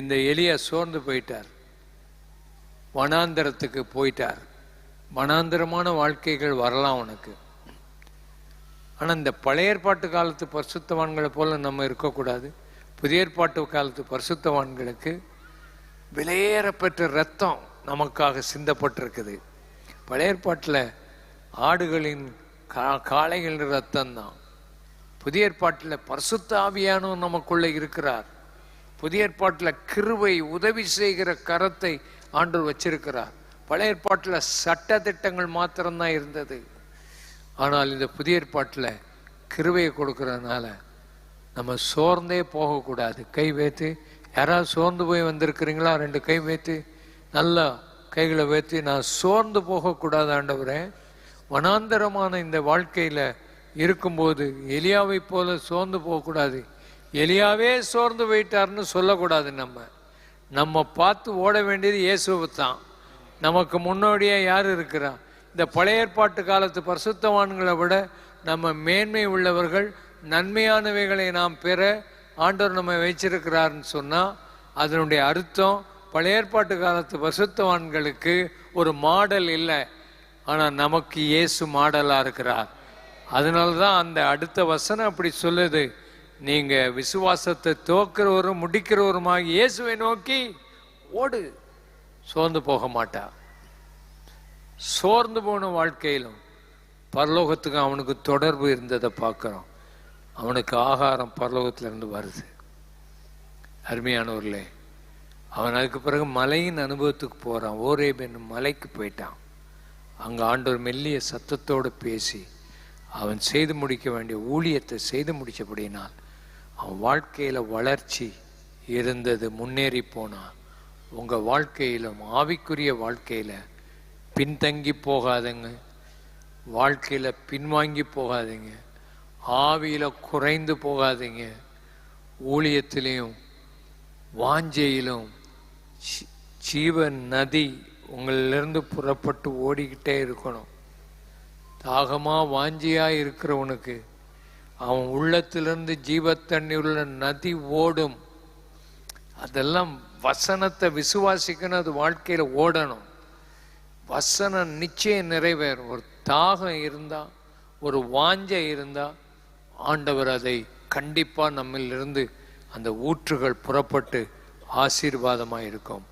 இந்த எலியா சோர்ந்து போயிட்டார், வனாந்தரத்துக்கு போயிட்டார். வனாந்தரமான வாழ்க்கைகள் வரலாம் உனக்கு. ஆனால் இந்த பழைய ஏற்பாட்டு காலத்து பரிசுத்தவான்களை போல நம்ம இருக்கக்கூடாது. புதிய ஏற்பாட்டு காலத்து பரிசுத்தவான்களுக்கு விலையேறப்பெற்ற ரத்தம் நமக்காக சிந்தப்பட்டிருக்குது. பழைய ஏற்பாட்டில் ஆடுகளின் காளைகளின் ரத்தம் தான். புதிய ஏற்பாட்டில் பரிசுத்த ஆவியானவர் நமக்குள்ளே இருக்கிறார். புதிய ஏற்பாட்டில் கிருபை உதவி செய்கிற கரத்தை ஆண்டவர் வச்சிருக்கிறார். பழைய ஏற்பாட்டில் சட்ட திட்டங்கள் மாத்திரம்தான் இருந்தது. ஆனால் இந்த புதிய ஏற்பாட்டில் கிருபையை கொடுக்கறதுனால நம்ம சோர்ந்தே போகக்கூடாது. கை வைத்து யாராவது சோர்ந்து போய் வந்திருக்கிறீங்களா? 2 கை வைத்து நல்லா கைகளை வைத்து, நான் சோர்ந்து போகக்கூடாது ஆண்டவரே. வனாந்தரமான இந்த வாழ்க்கையில் இருக்கும்போது எலியாவை போல சோர்ந்து போகக்கூடாது. எலியாவே சோர்ந்து போயிட்டார்னு சொல்லக்கூடாது. நம்ம பார்த்து ஓட வேண்டியது இயேசுவை தான். நமக்கு முன்னோடியாக யார் இருக்கிறா? இந்த பழைய ஏற்பாட்டு காலத்து பரிசுத்தவான்களை விட நம்ம மேன்மை உள்ளவர்கள், நன்மையானவைகளை நாம் பெற ஆண்டவர் நம்ம வச்சிருக்கிறாருன்னு சொன்னால் அதனுடைய அர்த்தம் பழைய ஏற்பாட்டு காலத்து பரிசுத்தவான்களுக்கு ஒரு மாடல் இல்லை, ஆனால் நமக்கு இயேசு மாடலாக இருக்கிறார். அதனால தான் அந்த அடுத்த வசனம் அப்படி சொல்லுது, நீங்கள் விசுவாசத்தை தோக்கிறவரும் முடிக்கிறவருமாக இயேசுவை நோக்கி ஓடு, சோர்ந்து போக மாட்டா. சோர்ந்து போன வாழ்க்கையிலும் பரலோகத்துக்கு அவனுக்கு தொடர்பு இருந்ததை பார்க்குறோம். அவனுக்கு ஆகாரம் பரலோகத்திலிருந்து வருது. அருமையானவர்களே, அவன் அதுக்கு பிறகு மலையின் அனுபவத்துக்கு போகிறான். ஓரேப் என்னும் மலைக்கு போயிட்டான். அங்கே ஆண்டவர் மெல்லிய சத்தத்தோடு பேசி அவன் செய்து முடிக்க வேண்டிய ஊழியத்தை செய்து முடித்தபடினால் அவன் வாழ்க்கையில் வளர்ச்சி இருந்தது, முன்னேறி போனான். உங்கள் வாழ்க்கையிலும் ஆவிக்குரிய வாழ்க்கையில் பின்தங்கி போகாதங்க, வாழ்க்கையில் பின்வாங்கி போகாதீங்க, ஆவியில் குறைந்து போகாதீங்க. ஊழியத்திலையும் வாஞ்சையிலும் ஜீவன் நதி உங்களிலிருந்து புறப்பட்டு ஓடிக்கிட்டே இருக்கணும். தாகமாக வாஞ்சியாக இருக்கிறவனுக்கு அவன் உள்ளத்திலிருந்து ஜீவத்தண்ணி உள்ள நதி ஓடும். அதெல்லாம் வசனத்தை விசுவாசிக்கணும், அது வாழ்க்கையில் ஓடணும். வசனம் நிச்சயம் நிறைவேறும். ஒரு தாகம் இருந்தால், ஒரு வாஞ்சை இருந்தால் ஆண்டவர் அதை கண்டிப்பாக நம்மிலிருந்து அந்த ஊற்றுகள் புறப்பட்டு ஆசீர்வாதமாக இருக்கும்.